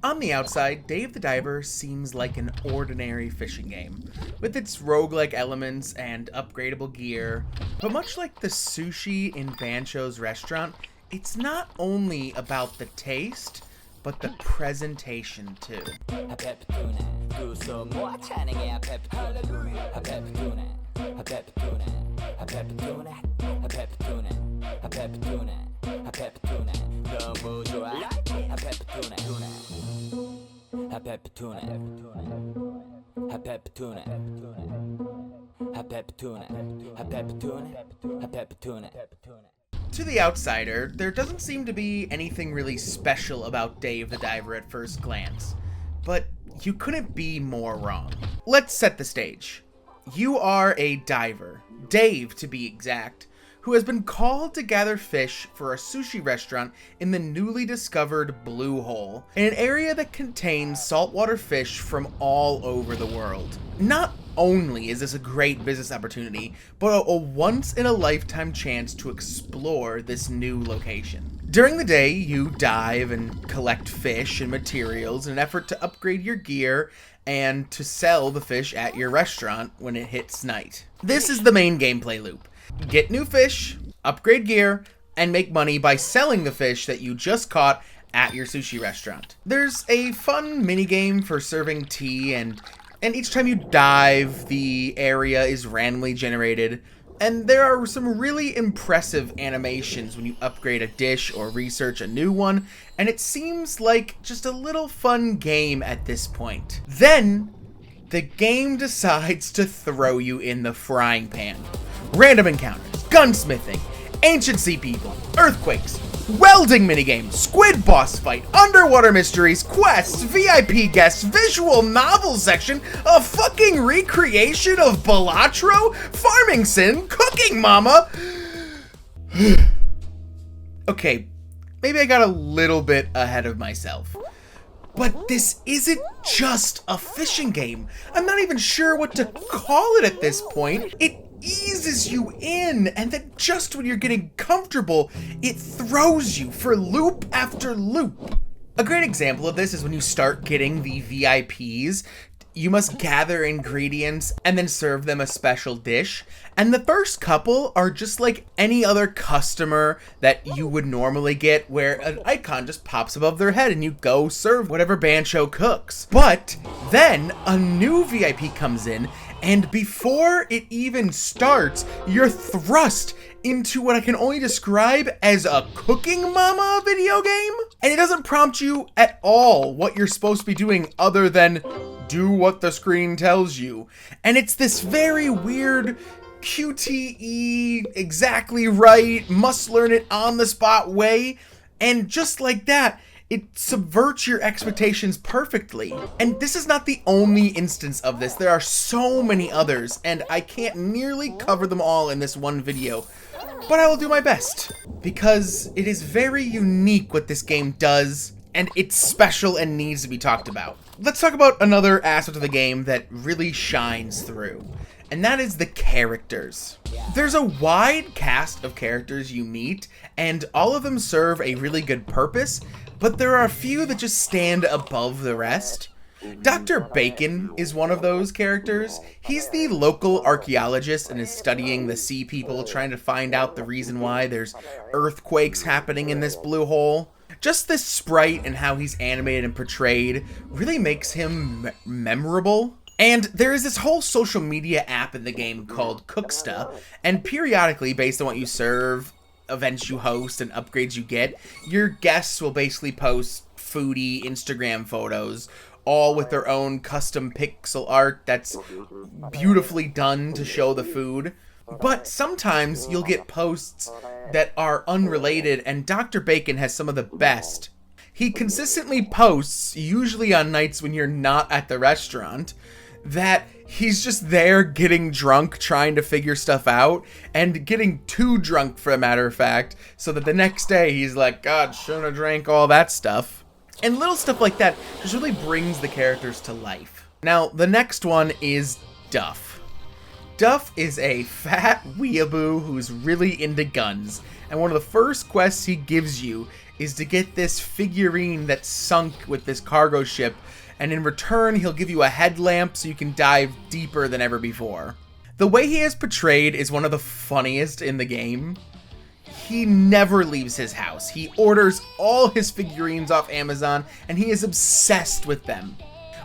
On the outside, Dave the Diver seems like an ordinary fishing game, with its roguelike elements and upgradable gear, but much like the sushi in Bancho's restaurant, it's not only about the taste, but the presentation too. To the outsider, there doesn't seem to be anything really special about Dave the Diver at first glance, but you couldn't be more wrong. Let's set the stage. You are a diver, Dave to be exact, who has been called to gather fish for a sushi restaurant in the newly discovered Blue Hole, in an area that contains saltwater fish from all over the world. Not only is this a great business opportunity, but a once-in-a-lifetime chance to explore this new location. During the day, you dive and collect fish and materials in an effort to upgrade your gear and to sell the fish at your restaurant when it hits night. This is the main gameplay loop. Get new fish, upgrade gear, and make money by selling the fish that you just caught at your sushi restaurant. There's a fun minigame for serving tea, and each time you dive, the area is randomly generated, and there are some really impressive animations when you upgrade a dish or research a new one, and it seems like just a little fun game at this point. Then, the game decides to throw you in the frying pan. Random encounters, gunsmithing, ancient sea people, earthquakes, welding minigames, squid boss fight, underwater mysteries, quests, VIP guests, visual novel section, a fucking recreation of Balatro, farming sim, cooking mama. Okay, maybe I got a little bit ahead of myself. But this isn't just a fishing game. I'm not even sure what to call it at this point. It eases you in, and then just when you're getting comfortable, it throws you for loop after loop. A great example of this is when you start getting the VIPs. You must gather ingredients and then serve them a special dish. And the first couple are just like any other customer that you would normally get, where an icon just pops above their head and you go serve whatever Bancho cooks. But then a new VIP comes in, and before it even starts, you're thrust into what I can only describe as a cooking mama video game. And it doesn't prompt you at all what you're supposed to be doing other than do what the screen tells you. And it's this very weird QTE, exactly right, must learn it on the spot way. And just like that, it subverts your expectations perfectly. And this is not the only instance of this. There are so many others, and I can't nearly cover them all in this one video. But I will do my best, because it is very unique what this game does, and it's special and needs to be talked about. Let's talk about another aspect of the game that really shines through, and that is the characters. There's a wide cast of characters you meet, and all of them serve a really good purpose, but there are a few that just stand above the rest. Dr. Bacon is one of those characters. He's the local archaeologist and is studying the sea people, trying to find out the reason why there's earthquakes happening in this blue hole. Just this sprite and how he's animated and portrayed really makes him memorable. And there is this whole social media app in the game called Cooksta, and periodically, based on what you serve, events you host, and upgrades you get, your guests will basically post foodie Instagram photos, all with their own custom pixel art that's beautifully done to show the food. But sometimes you'll get posts that are unrelated, and Dr. Bacon has some of the best. He consistently posts, usually on nights when you're not at the restaurant, that he's just there getting drunk, trying to figure stuff out, and getting too drunk, for a matter of fact, so that the next day he's like, God, shouldn't have drank all that stuff. And little stuff like that just really brings the characters to life. Now, the next one is Duff. Duff is a fat weeaboo who's really into guns, and one of the first quests he gives you is to get this figurine that's sunk with this cargo ship, and in return he'll give you a headlamp so you can dive deeper than ever before. The way he is portrayed is one of the funniest in the game. He never leaves his house. He orders all his figurines off Amazon, and he is obsessed with them.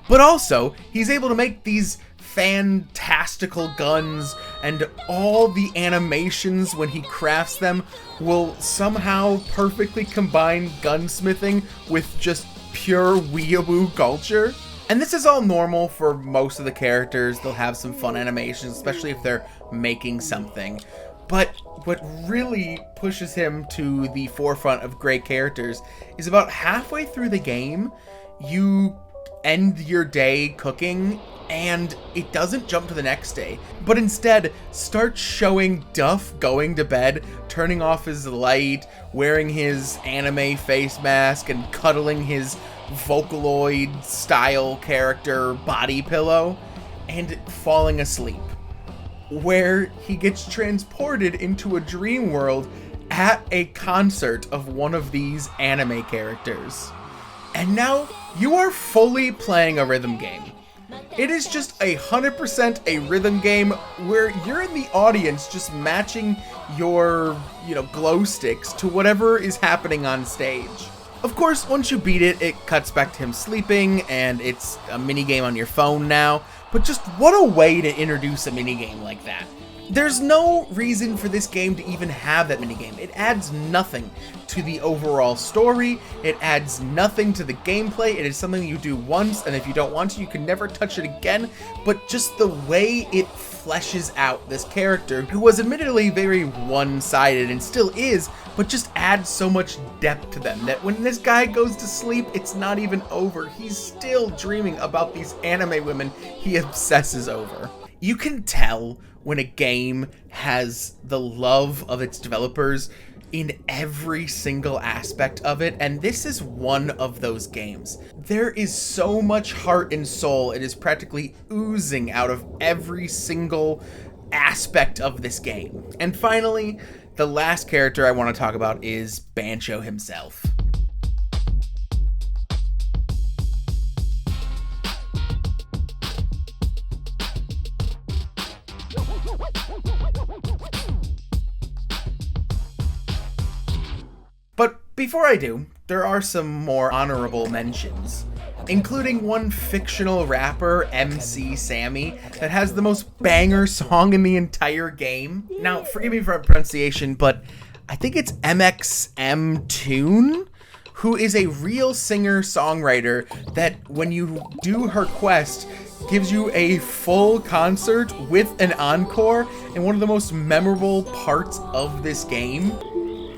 But also, he's able to make these fantastical guns, and all the animations when he crafts them will somehow perfectly combine gunsmithing with just pure weeaboo culture. And this is all normal for most of the characters. They'll have some fun animations, especially if they're making something. But what really pushes him to the forefront of great characters is about halfway through the game, you end your day cooking, and it doesn't jump to the next day, but instead starts showing Duff going to bed, turning off his light, wearing his anime face mask, and cuddling his Vocaloid style character body pillow, and falling asleep, where he gets transported into a dream world at a concert of one of these anime characters. And now you are fully playing a rhythm game. It is just 100% a rhythm game where you're in the audience just matching your, glow sticks to whatever is happening on stage. Of course, once you beat it, it cuts back to him sleeping, and it's a minigame on your phone now. But just what a way to introduce a minigame like that. There's no reason for this game to even have that minigame. It adds nothing to the overall story. It adds nothing to the gameplay. It is something you do once, and if you don't want to, you can never touch it again. But just the way it fleshes out this character, who was admittedly very one-sided and still is, but just adds so much depth to them that when this guy goes to sleep, it's not even over. He's still dreaming about these anime women he obsesses over. You can tell when a game has the love of its developers in every single aspect of it, and this is one of those games. There is so much heart and soul. It is practically oozing out of every single aspect of this game. And finally, the last character I want to talk about is Bancho himself. But before I do, there are some more honorable mentions, including one fictional rapper, MC Sammy, that has the most banger song in the entire game. Now, forgive me for my pronunciation, but I think it's MXM Tune, who is a real singer-songwriter that, when you do her quest, gives you a full concert with an encore and one of the most memorable parts of this game.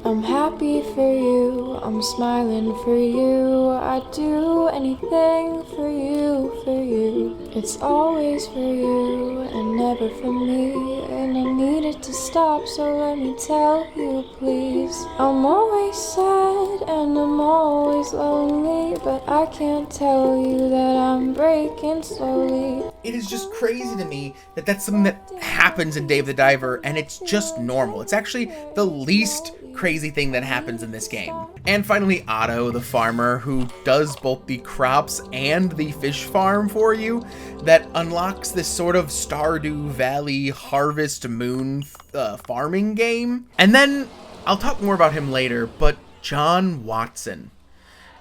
I'm happy for you, I'm smiling for you, I'd do anything for you. It's always for you and never for me, and I need it to stop, so let me tell you please. I'm always sad and I'm always lonely, but I can't tell you that I'm breaking slowly. It is just crazy to me that that's something that happens in Dave the Diver, and it's just normal. It's actually the least crazy thing that happens in this game. And finally, Otto, the farmer, who does both the crops and the fish farm for you, that unlocks this sort of Stardew Valley Harvest Moon farming game. And then, I'll talk more about him later, but John Watson,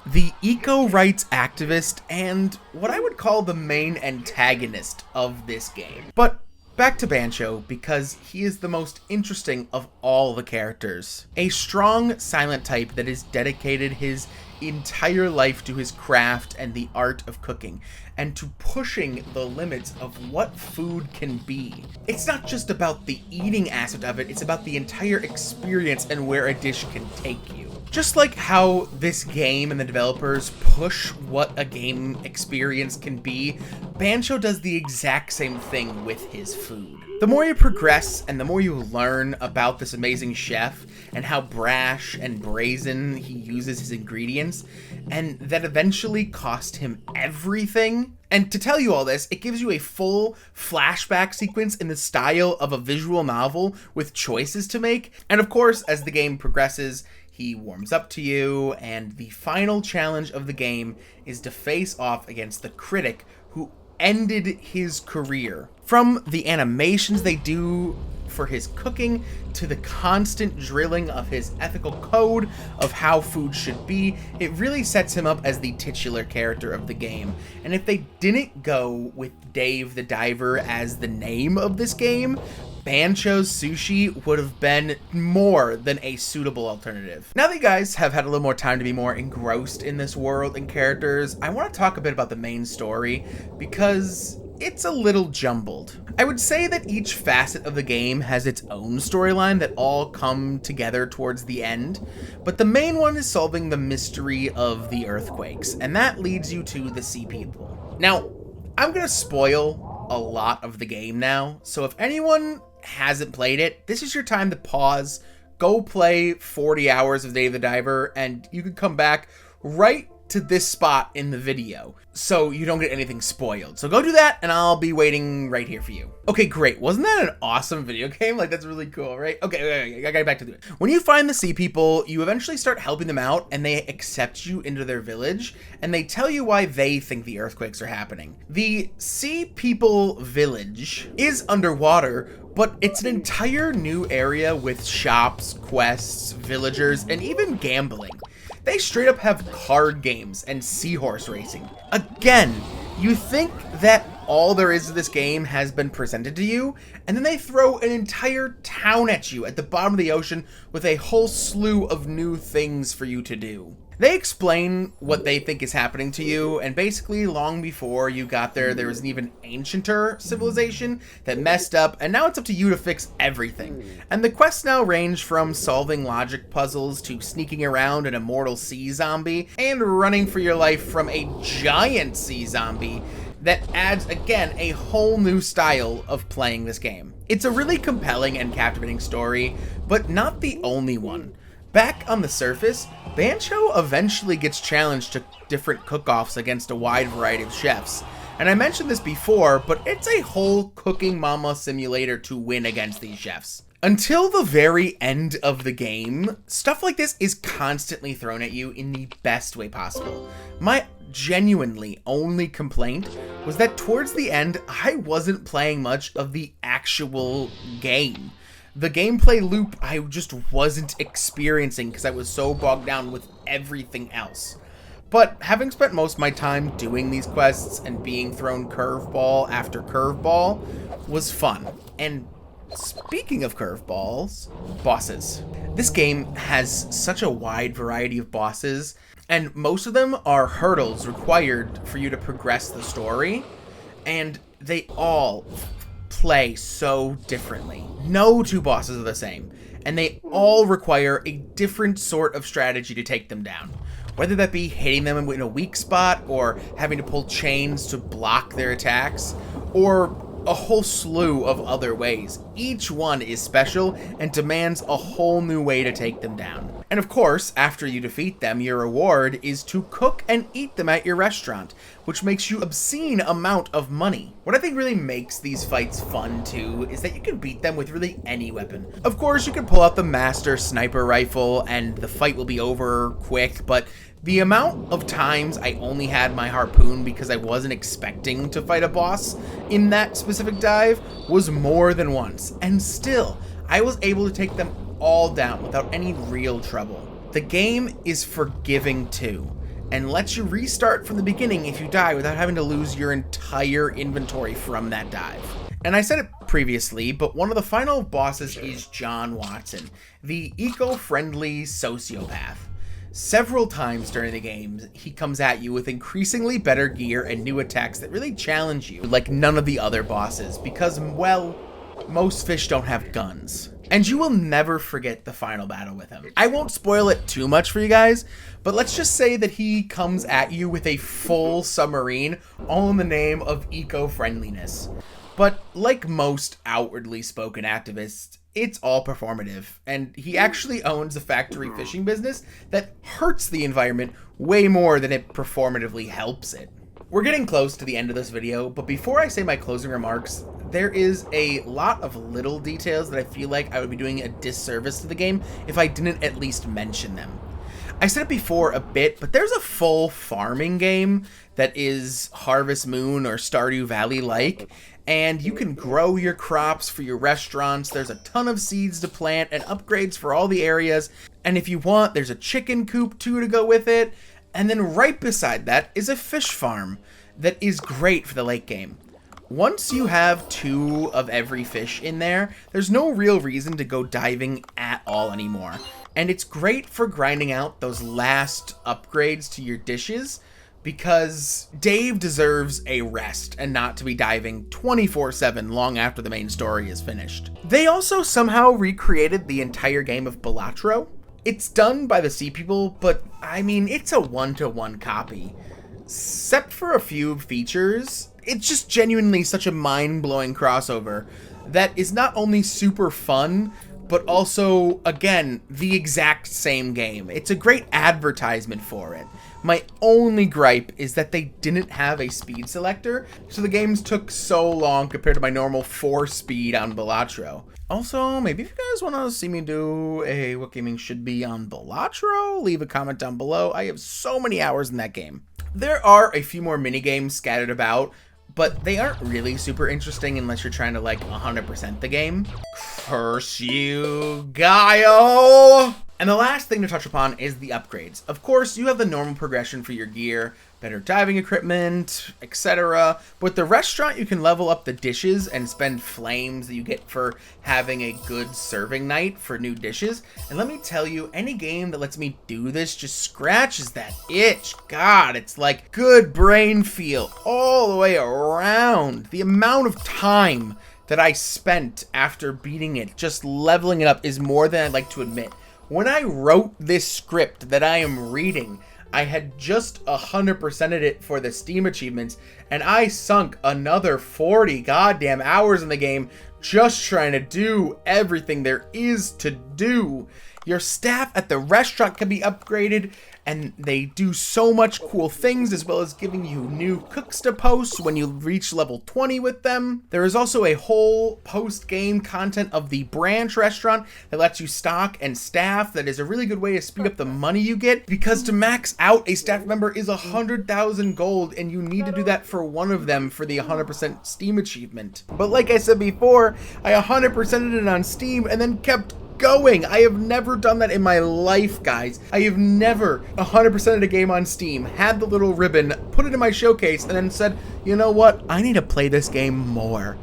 the eco-rights activist and what I would call the main antagonist of this game. But back to Bancho, because he is the most interesting of all the characters. A strong, silent type that has dedicated his entire life to his craft and the art of cooking, and to pushing the limits of what food can be. It's not just about the eating aspect of it, it's about the entire experience and where a dish can take you. Just like how this game and the developers push what a game experience can be, Bancho does the exact same thing with his food. The more you progress and the more you learn about this amazing chef and how brash and brazen he uses his ingredients, and that eventually cost him everything. And to tell you all this, it gives you a full flashback sequence in the style of a visual novel with choices to make. And of course, as the game progresses, he warms up to you, and the final challenge of the game is to face off against the critic who ended his career. From the animations they do for his cooking to the constant drilling of his ethical code of how food should be, it really sets him up as the titular character of the game. And if they didn't go with Dave the Diver as the name of this game, Bancho's Sushi would have been more than a suitable alternative. Now that you guys have had a little more time to be more engrossed in this world and characters, I want to talk a bit about the main story, because it's a little jumbled. I would say that each facet of the game has its own storyline that all come together towards the end, but the main one is solving the mystery of the earthquakes, and that leads you to the Sea People. Now, I'm gonna spoil a lot of the game now, so if anyone hasn't played it, this is your time to pause, go play 40 hours of Dave the Diver, and you can come back right to this spot in the video so you don't get anything spoiled. So go do that, and I'll be waiting right here for you. Okay, great. Wasn't that an awesome video game? Like, that's really cool, right? Okay, I gotta back to it. When you find the Sea People, you eventually start helping them out, and they accept you into their village, and they tell you why they think the earthquakes are happening. The Sea People village is underwater, but it's an entire new area with shops, quests, villagers, and even gambling. They straight up have card games and seahorse racing. Again, you think that all there is to this game has been presented to you, and then they throw an entire town at you at the bottom of the ocean with a whole slew of new things for you to do. They explain what they think is happening to you, and basically long before you got there, there was an even ancienter civilization that messed up, and now it's up to you to fix everything. And the quests now range from solving logic puzzles to sneaking around an immortal sea zombie and running for your life from a giant sea zombie that adds, again, a whole new style of playing this game. It's a really compelling and captivating story, but not the only one. Back on the surface, Bancho eventually gets challenged to different cook-offs against a wide variety of chefs. And I mentioned this before, but it's a whole cooking mama simulator to win against these chefs. Until the very end of the game, stuff like this is constantly thrown at you in the best way possible. My genuinely only complaint was that towards the end, I wasn't playing much of the actual game. The gameplay loop I just wasn't experiencing because I was so bogged down with everything else. But having spent most of my time doing these quests and being thrown curveball after curveball was fun. And speaking of curveballs, bosses. This game has such a wide variety of bosses, and most of them are hurdles required for you to progress the story, and they all play so differently. No two bosses are the same, and they all require a different sort of strategy to take them down. Whether that be hitting them in a weak spot, or having to pull chains to block their attacks, or a whole slew of other ways. Each one is special and demands a whole new way to take them down. And of course, after you defeat them, your reward is to cook and eat them at your restaurant, which makes you obscene amount of money. What I think really makes these fights fun too is that you can beat them with really any weapon. Of course, you can pull out the master sniper rifle and the fight will be over quick, but the amount of times I only had my harpoon because I wasn't expecting to fight a boss in that specific dive was more than once, and still, I was able to take them all down without any real trouble. The game is forgiving too, and lets you restart from the beginning if you die without having to lose your entire inventory from that dive. And I said it previously, but one of the final bosses is John Watson, the eco-friendly sociopath. Several times during the game, he comes at you with increasingly better gear and new attacks that really challenge you, like none of the other bosses, because, well, most fish don't have guns. And you will never forget the final battle with him. I won't spoil it too much for you guys, but let's just say that he comes at you with a full submarine, all in the name of eco-friendliness. But like most outwardly spoken activists, it's all performative, and he actually owns a factory fishing business that hurts the environment way more than it performatively helps it. We're getting close to the end of this video, but before I say my closing remarks, there is a lot of little details that I feel like I would be doing a disservice to the game if I didn't at least mention them. I said it before a bit, but there's a full farming game that is Harvest Moon or Stardew Valley-like, and you can grow your crops for your restaurants. There's a ton of seeds to plant and upgrades for all the areas, and if you want, there's a chicken coop too to go with it, and then right beside that is a fish farm that is great for the late game. Once you have 2 of every fish in there, there's no real reason to go diving at all anymore. And it's great for grinding out those last upgrades to your dishes, because Dave deserves a rest and not to be diving 24/7 long after the main story is finished. They also somehow recreated the entire game of Balatro. It's done by the Sea People, but I mean, it's a 1-to-1 copy. Except for a few features, it's just genuinely such a mind-blowing crossover that is not only super fun, but also, again, the exact same game. It's a great advertisement for it. My only gripe is that they didn't have a speed selector, so the games took so long compared to my normal 4 speed on Balatro. Also, maybe if you guys want to see me do a What Gaming Should Be on Balatro, leave a comment down below. I have so many hours in that game. There are a few more mini-games scattered about, but they aren't really super interesting unless you're trying to, like, 100% the game. Curse you, Gaio! And the last thing to touch upon is the upgrades. Of course, you have the normal progression for your gear, better diving equipment, etc. But with the restaurant, you can level up the dishes and spend flames that you get for having a good serving night for new dishes. And let me tell you, any game that lets me do this just scratches that itch. God, it's like good brain feel all the way around. The amount of time that I spent after beating it, just leveling it up, is more than I'd like to admit. When I wrote this script that I am reading, I had just 100%ed it for the Steam achievements, and I sunk another 40 goddamn hours in the game just trying to do everything there is to do. Your staff at the restaurant can be upgraded, and they do so much cool things, as well as giving you new cooks to post when you reach level 20 with them. There is also a whole post-game content of the branch restaurant that lets you stock and staff. That is a really good way to speed up the money you get, because to max out a staff member is 100,000 gold, and you need to do that for one of them for the 100% Steam achievement. But like I said before, I 100%ed it on Steam and then kept going. I have never done that in my life, guys. I have never 100%ed a game on Steam, had the little ribbon, put it in my showcase, and then said, you know what, I need to play this game more.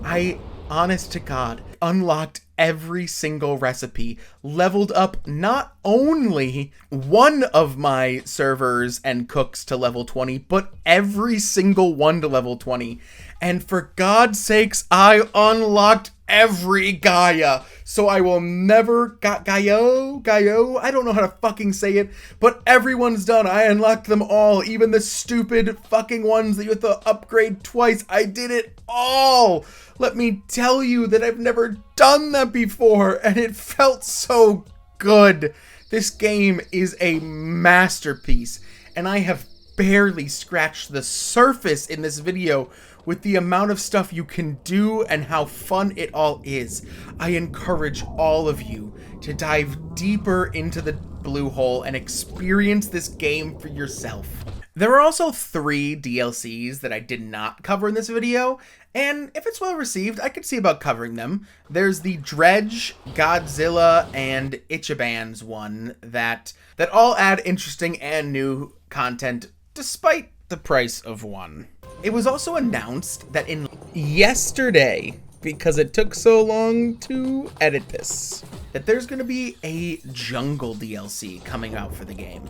I, honest to God, unlocked every single recipe, leveled up not only one of my servers and cooks to level 20, but every single one to level 20. And for God's sakes, I unlocked every Gaia. So I will never Gaio, I don't know how to fucking say it, but everyone's done. I unlocked them all, even the stupid fucking ones that you have to upgrade twice. I did it all. Let me tell you that I've never done that before, and it felt so good. This game is a masterpiece, and I have barely scratched the surface in this video with the amount of stuff you can do and how fun it all is. I encourage all of you to dive deeper into the blue hole and experience this game for yourself. There are also 3 DLCs that I did not cover in this video, and if it's well received, I could see about covering them. There's the Dredge, Godzilla, and Ichiban's one that all add interesting and new content despite the price of one. It was also announced that yesterday, because it took so long to edit this, that there's going to be a jungle DLC coming out for the game.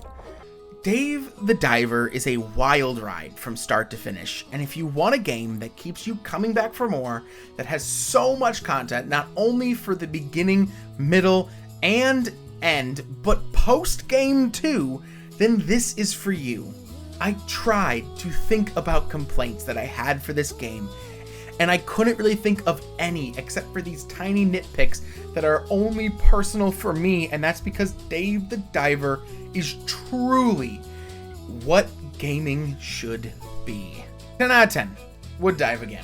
Dave the Diver is a wild ride from start to finish, and if you want a game that keeps you coming back for more, that has so much content, not only for the beginning, middle, and end, but post-game too, then this is for you. I tried to think about complaints that I had for this game, and I couldn't really think of any except for these tiny nitpicks that are only personal for me, and that's because Dave the Diver is truly what gaming should be. 10 out of 10. Would dive again.